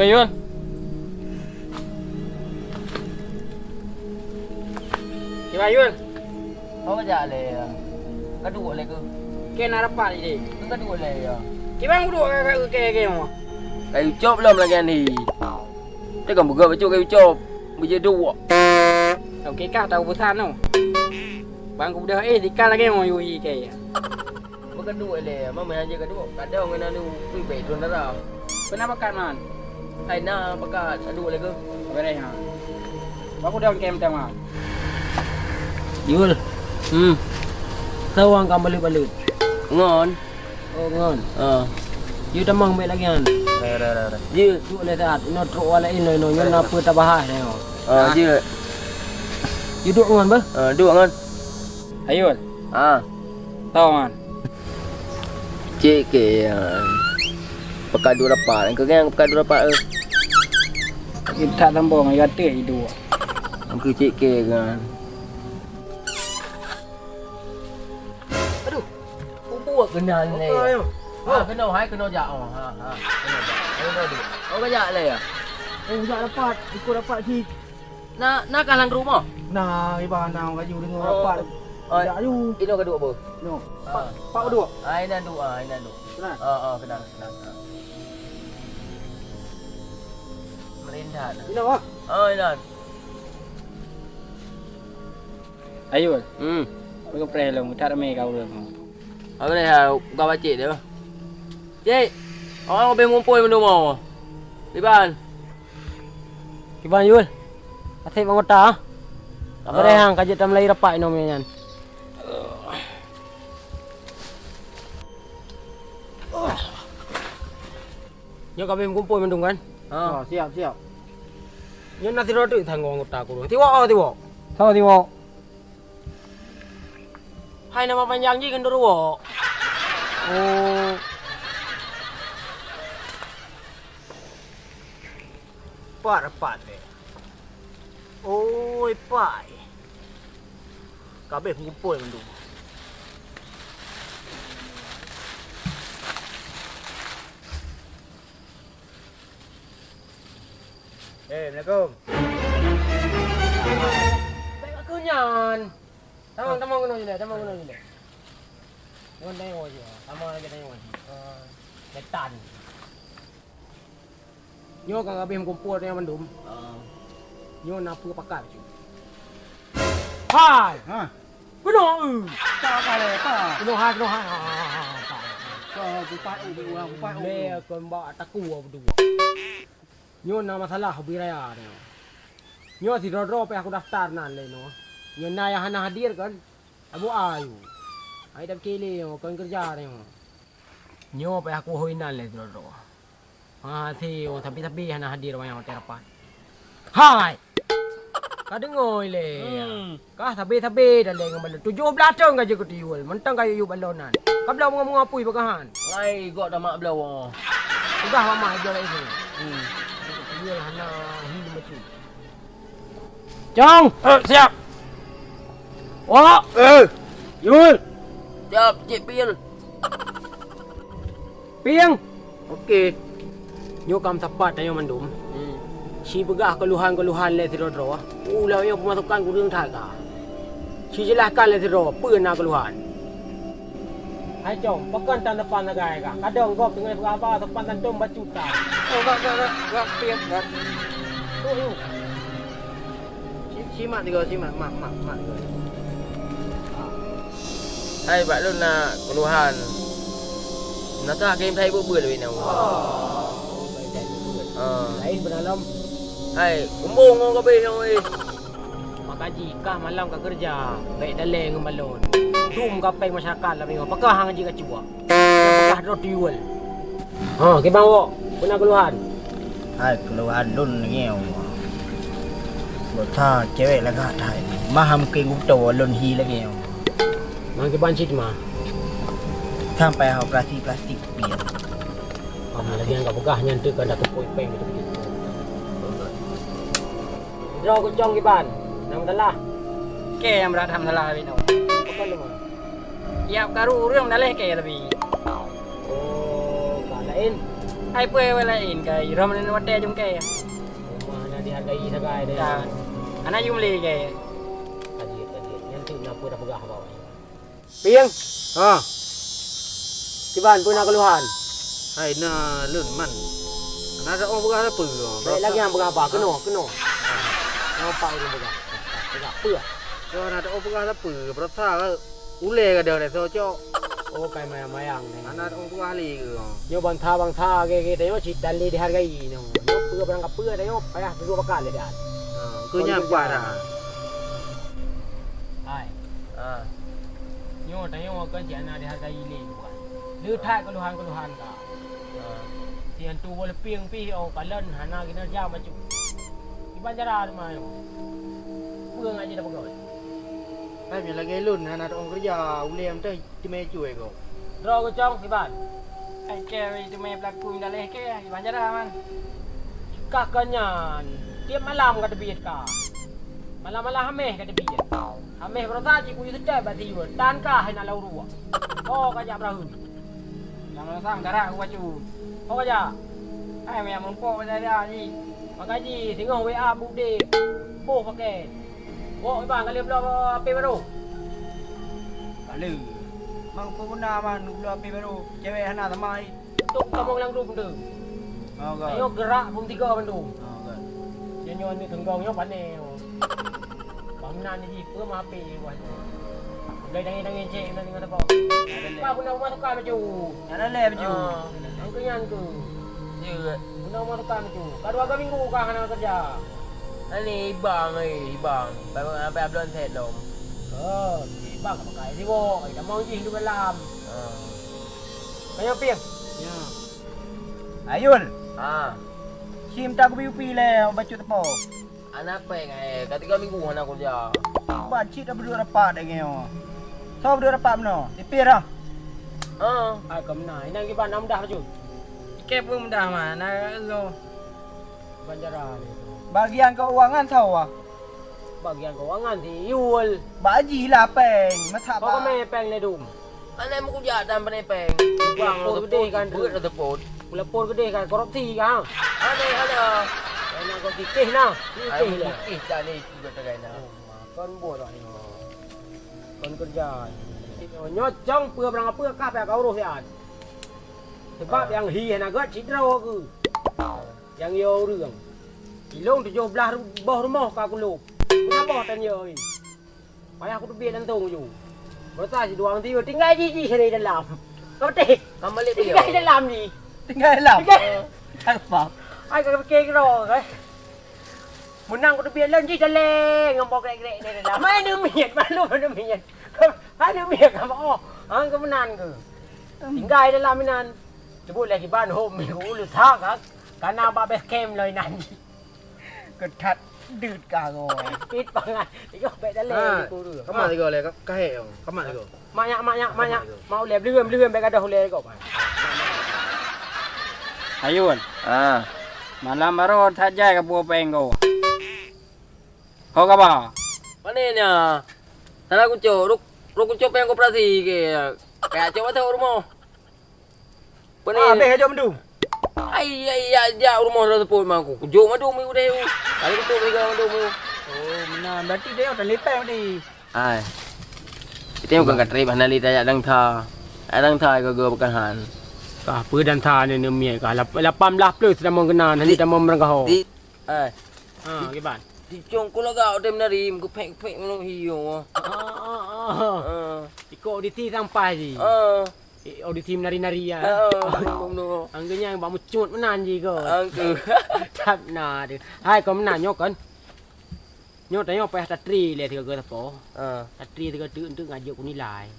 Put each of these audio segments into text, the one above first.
Yul. Gimana Yul? Kau kerja le. Kedua le ke? Kena rapat ni. Kedua le ya. Gimana duduk ke mau? Kayu cop belum lagi ni. Dia kan buka baju kayu cop. Berjeduk. Okey kah tahu pesan tu. Bang aku dah dikal lagi mau yui ke. Kedua le. Mama hanya kedua. Kadang kena lu pribadi tu nara. Kenapa kan man? Hai na pakat kedua le ke? Berai ha. Aku dah kem tama. Yul. Sawang kam balut-balut. Ngon. Oh ngon. You tamang mai lagi kan. Ra. Ye, tu le tat. No tro wala in no nyon apa tabah ni. Ye. You duk ngon ba? Duk ngon. Ayul. Tahu man. Cik ke pekat dua rapat. Engkau kan pekat dua rapat. Kita tambah ya teh itu. Engkau cik ke kan. Aduh. Buat kenal ni. Kena hai kena jak. Kena jak. Oh kajak le ya. Jak dapat, ikut dapat di. Nak kalang rumah. Nah, ibahan nang kaju dengan rapat. Jak you. Ini kedua apa? No. Pak kedua. Ini dua. Kenal. Kenal. Merintah. Ini apa? Ini. Ayul. Aku pernah long tar me kau dah. Aku dah kau baca dia. Cik. Orang lebih ngumpul minum mau. Iban. Iban Yul. Asyik mangota. Apa dah hang kajak tam lai rapat nom nyan. Nyo kami kumpul mendung kan? Siap. Nyo nanti roti tanggung anggota aku. Tiwok. Tahu tiwok. Hai nama panjang je kan dulu. Rapat deh. Oi, pai. Kabeh kumpul mendung. Assalamualaikum. Baik aku nyan. Tamang kena je. Ngon tengok je. Sama lagi tengok je. Ketan. Nyo kang habis kumpul dengan mendum. Nyo nak apa pakai je. Hai. Benar. Tak kale, tak. Benar. Kau buat le kon bawa taku berdua. Nyo na masalah biraya ni. Nyo si ro pe aku daftar nan le no. Nyo na ya hana hadir kan. Abu ayu. Ai dah kele kan kerja ni. Nyo pe aku hoinan le ro. Thì tapi hana hadir yang terapan. Hai. Ka dengoy le. Ka tapi dah le ngam 17 tahun ka je ko tiul. Mentang ka yu balonan. Ka belau ngomong apui bagahan. Ai gok dah mak belau. Udah mama belau lagi. Tiul hana hidup macam. Jong, siap. Wah, Yul. Siap, Cik Pil. Piang. Okey. Nyo kam tepat tayo mandum. Si begah keluhan le sidro. Ulah yo pemasukan ku ring thaga. Si jelaskan le sidro, peuna keluhan. Hai jom, pekan tan depan nagai ka. Kadang gop dengan apa depan tan jom bacuta. Gak piang gak. Tu yo. Simak tiga. Hai bạn luôn là keluhan. Nó tak game thay bữa bữa lebih nào. Lain berdalam. Hai, kumpul ngau kau bih oi. Makaji kah malam ka kerja, baik daleng balon. Dum ka peng masyarakat la bingo. Pakah hang ji ka cua. Pakah roti jual. Ke bang wo, pernah keluhan. Hai keluhan lun ngeo. Botha cewek lah kat hai. Maham ke nguto lun hi la ngeo. Mang ke bancit mah. Sampai hau plastik biar. Lagi yang pakah nyantuk ka dak poi peng gitu. Draw ko jong ke ban. Nang dalah. Ke yang berat ham dalah bino. Pakah lu mah. Ya karu urang daleh ke lebih. Oh, ka lain. Ai pue walain kai rom ni wate jum kai. Mana dihargai sagai deh. Ya. Anak jum li kai. Tadi yang tu nak pun dah pegah bawa. Piang. Ha. Kiban pun nak keluhan. Hai na lun man. Ana ada orang pegah apa? Baik lagi yang pegah apa? Kena. Nampak ini pegah. Pegah apa? Kalau ada orang pegah apa? Berasa ke ule ke dia dah cocok. Oh kai mayang ni. Ana ada orang pegah li ke. Yo bang tha ke tengok cita li dihargai ni. Yo pegah barang apa tengok payah dua pekan le dah. Cứ nhà quả à? Hai. Yo tengok kan jana dihargai ni bukan. Dia thai keluhan ka. Tian tu boleh piang pi oh kalen hana kena jam macam. Di banjaran mah. Puang aja dah pegawai. Hai bila lagi lun ana ada orang kerja ule am tu di meja ko. Draw ke cong kiban. Ai ke itu me pelaku dah leh ke di banjaran man. Kakaknya tiap malam kata biat ka. Malam-malam hameh kata biat. Hameh berasa ji ku sedai bati wer. Tan ka hai nak lau ruah. Oh kajak berahun. Lama sang darah aku bacu. Oh kajak. Ai me mempok dah ni. Makaji tengok WA bude. Boh pakai. Oh ibang kali belum apa baru. Kali. Mang puna man belum api baru. Cewek hana samai. Tuk kamu lang tu tu. Oh kan. Tengok gerak pun tiga bandung. Oh kan. Dia nyon ni tenggong yo pandai. Bangnan ni pe ma api buat. Gai dangin cek nak dengan apa. Pak guna rumah tukar baju. Ada le baju. Angku yang tu. Ya. Guna rumah tukar baju. Kau 2 minggu kah hana kerja. Ani ibang ibang. Apa belum set dong. Bang pakai ni wo. Dah mau ji hidup dalam. Banyak piang. Ya. Ayun. Ha. Sim tak UP le baca tepo. Anak peng kata 3 minggu anak kerja. Baca dah berdua dapat dah ngeo. So berdua dapat meno. Tipir dah. Ai kam nai nang kiban nam dah baju. Ke pun dah mana lo. Banjaran ni. Bagian keuangan tahu ah. Bagian keuangan di Yul. Baji lah peng. Masa Kau kan main peng le dum. Anak mau kerja dan pandai peng. Bang tu gede kan. Berat atau pot. Lepon gede kan korupsi kan. Ada. Nak kau tikih nah. Ai Tikih lah. mungkin dah ni juga tegai na. Kon buat ni. Kon kerja. Nyocong pua berang apa kah pihak kau rohian. Sebab yang hi nak gat cidro ke. Yang yo rương. Ilong 17 bawah rumah ka aku lup. Kenapa tan yo ni? Payah aku tu biar lantung je. Berasa si duang tiba tinggal ji di dalam. Kau teh. Kamu balik dia. Tinggal dalam ni. tinggal dalam. Apa? Ai ka fikir ro ke. Menang aku tu biar lan ji daleng ngambok grek-grek ni dalam. Mai dia miat malu dia miat. Ada miat ka oh. Hang ke menan ke. Tinggal dalam minan. Sebut lagi ban home aku ulu thak kan. Karena ba best camp loi nan. Ketat düt ka go. Pit pangan. Tengok baik daleng aku tu. Kamu tiga le ka he. Kamu tiga. Banyak. Mau lep lươn baik ada hole kau. Ayun. Malam baru tajai ke buah penggo. Kau apa? Mana ni? Sana kucuk, ruk kucuk peng koperasi ke. Kayak coba tahu rumah. Mana? Habis aja mendu. Ai ya rumah dah sepuluh aku. Kucuk madu mi udah. Kali kucuk mereka madu mi. Oh, benar. Berarti dia dah lepas tadi. Ai. Kita bukan kat trip hanali tajak dang tha. Dang tha ke bukan han. Kah apa dan tha ni miat kah 18 plus dah mau kena nanti dah mau merengkau. Ai. Gimana? Di congkol agak ada menari muka pek menung hiyo. Ikut auditi sampai je. Auditi menari-nari ya. Angganya yang bamu cut menan je ke. Angku. Tak nak dia. Hai kau menan nyok kan. Nyok tanya payah tatri le tiga ke apa. Tatri tiga tu untuk ngajak ku nilai.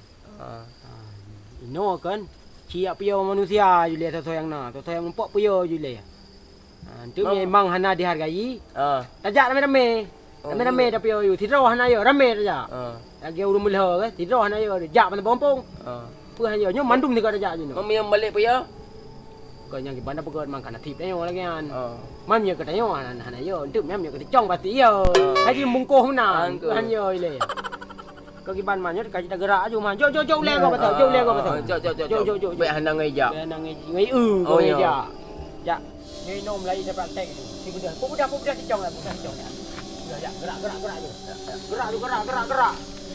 Ino kan. Siap pio manusia je le sesuai yang nak. Sesuai yang empok pio je le. Itu memang hana dihargai. Tajak rame-rame. Rame-rame dah pio you. Tidak hana yo rame saja. Lagi urung mulha ke. Tidak hana yo. Jak pada pompong. Pu hanya nyo mandum tiga tajak je no. Mami yang balik pio. Kau yang di bandar pegot mang kana tip tanya lagi kan. Mam yo kata yo hana yo. Untuk mam yo kata cong pasti yo. Haji mungkuh mana. Hanya ile. Kau ki ban manyo kaji dah gerak aju man. Jom le kau betul. Jom le kau betul. Jom. Baik handang ngai jak. Ngai ngai ja. Ya, ni nom lagi saya praktek itu. Si budak, budak si cong lah, budak si cong ya. Ya, gerak je. Gerak.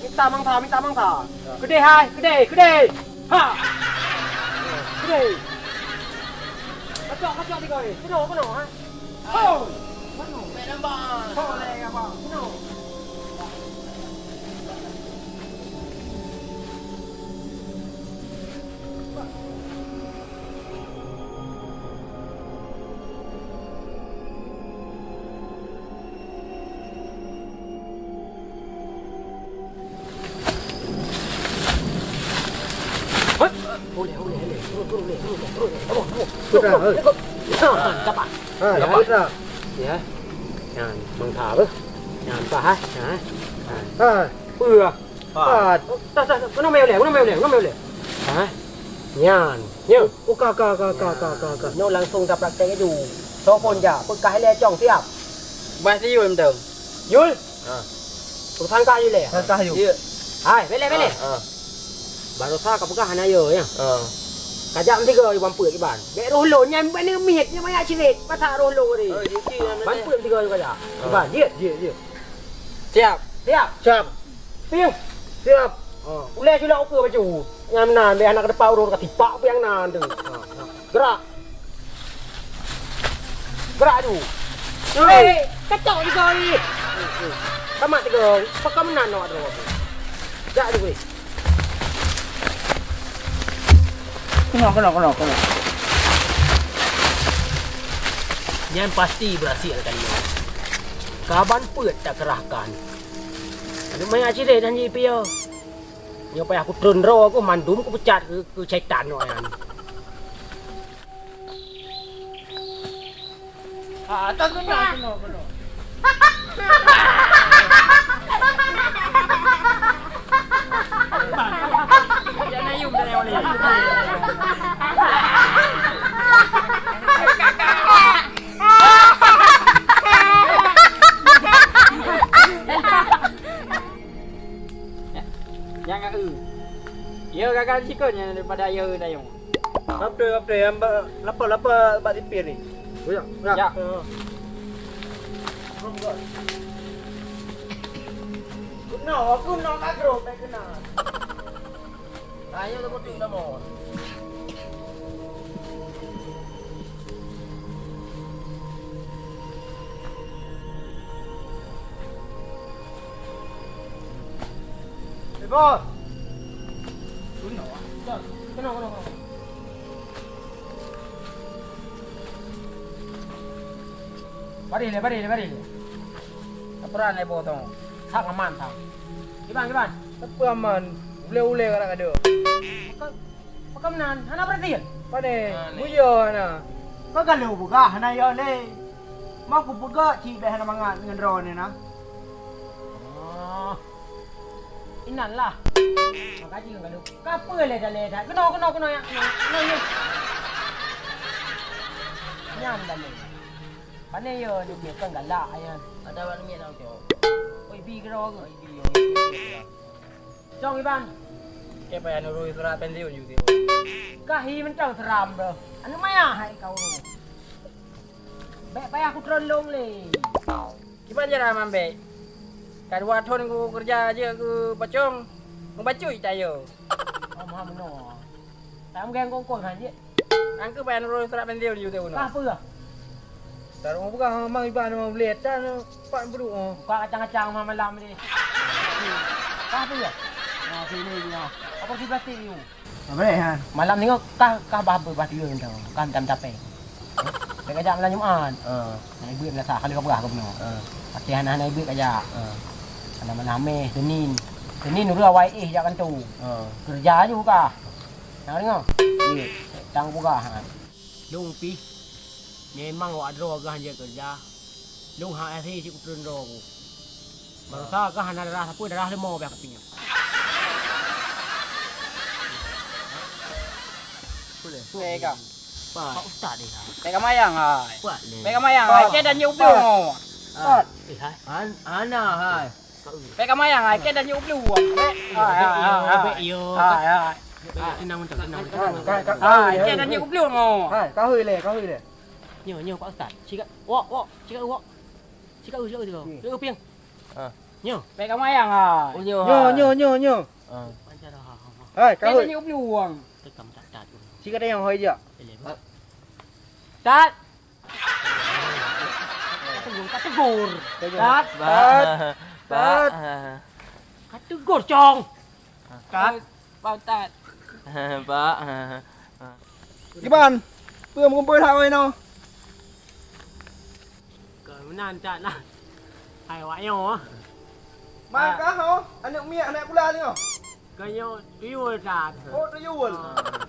Minta mangta. Gede hai, gede. Ha. Gede. Kacau tiga ni. Kena ha. Oh. Kena. Medan bang. Oh, leh apa? Kena. Boleh. Dapat. Dapat. Ya. Yan, mangta ba? Yan pa ha. Bừa. Nó mèo lẻ. Hả? Yan. Nhớ. Ka. Nó langsung dapat cái dù. So pon ja, pun cái le chong siap. Ba si Yul betul. Yul. Tụi thang ca như lẻ. Ka yu. Hai, bele. Baru sa ka pagka hanayo ya. Kajam tiga di bampur ke ban. Be roh nyam ban ni miet nya maya cirit. Patah roh ni. Bampur tiga juga ya. Ban, dia. Siap. Siap. Siap. Ule sila ukur baju. Nyam nan be anak depan urut ka tipak piang nan tu. Gerak tu. Kacau tiga ni. Tamat tiga. Pakam nan nak roh. Jak tu weh. Kena. Yang pasti berhasil kali ini. Kaban put tak kerahkan. Ada banyak cerita dan je pia. Yang payah aku turun roh aku mandum aku pecat ke syaitan tu kan. Tak kena. Jangan ayum dah yang boleh. Jangan Ya gagal sikitnya daripada ya dayung. Lapa bak tipir ni. Ya. Kena kagro baik kena. Ayo tu putih nama. Bos. Kena. Bari. Apuran ai potong. Thang aman thang. Gimana? Apa aman? Ule kadang ada. Pakaman, hana berarti. Pane, bujo ana. Kau galau buka hana yo le. Mau ku buka ci be hana mangan dengan ron ni na. Oh. Inanlah. Makanya jangan galau. Kapa le dah. Kena ya. Kena. Nyam dah le. Pane yo ni be kan galak ayan. Ada ban miet tau tu. Oi bi kero ke? Jong iban. Ke pa anu roi surat pensiun you tu. Kahi mentang seram dah. Anu maya hai kau tu. Baik payah aku terlong le. Gimana cara mambe? Kadua thon ku kerja aja ku pacong. Membacui tayo. Maha meno. Tak geng kongkong haji. Angke pa anu roi surat pensiun you tu no. Apa? Taruh bukan mang iban mang belet kan pak beru. Kau kacang-kacang malam ni. Apa ya? Sini dia. Apa si plastik ni? Apa han? Malam ni kah bah plastik ni tau. Kan jam capek. Dekat jam malam Jumaat. Naik duit lah kali berapa kau benar. Pakaian naik duit aja. Malam ni Senin udah awal jangan tu. Kerja juga. Nak dengar? Ni, tang buka han. Lung pi. Memang awak draw ke hanya kerja. Lung hak asi cik turun draw aku. Baru sah ke hana darah apa darah lemah biar kepingnya. Boleh. Pega. Pak ustaz dia. Pega mayang hai. Buat le. Pega mayang hai. Ke dan nyup lu. Hai. Ana hai. Pega mayang hai. Ke dan nyup lu. Hai. Yo. Hai. Tenang. Hai. Ke dan nyup lu mo. Hai, kau hui le. Nyo Pak Ustaz. Cika. Wok. Cika wok. Cika tu. Cika piang. Nyo. Baik kamu ayang ah. Nyo. Pancar ha. Hei, Kau kau. ni upluang. Tekam tak. Cika ada yang hoi je. Tat. Tegur. Tat. Tat. Tegur cong. Tat. Bau tat. Pak. Gimana? Belum kumpul hak oi no. Menan tak lah. Hai wak nyo. Maka ho, anak mi anak pula ni ho. Kanyo tuyul tak. Oh, tu yul.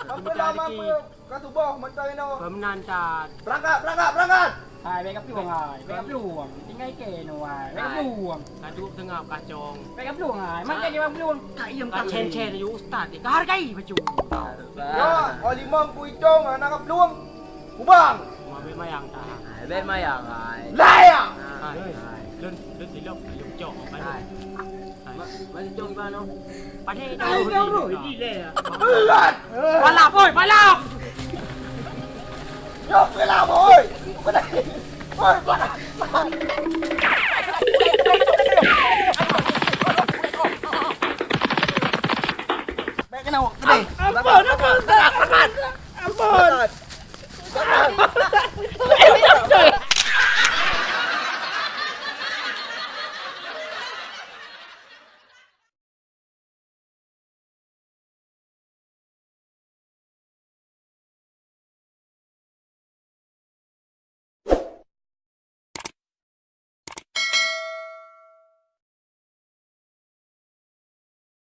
Apa lama apa ka tubuh macam no. Menan tak. Berangkat. Hai, baik upluang ai. Baik upluang. Tinggal ke no ai. Baik upluang. Kaduk tengah kacong. Baik upluang ai. Mak dia upluang. Tak iem tak chen you ustaz ni. Hargai baju. Ya, oli mong kui chong anak kapluang. Kubang. Ma be mayang tak. Bet mayang ai. Layang. Lên thì lộc chọn cái này. Bagi cong gimana? Padahal tahu rồi đi lẹ. Berat. Phải làm thôi, phải làm. Nhok phải làm thôi. Cái này. Ôi, con. Cái nào cái này? Apa nak kau?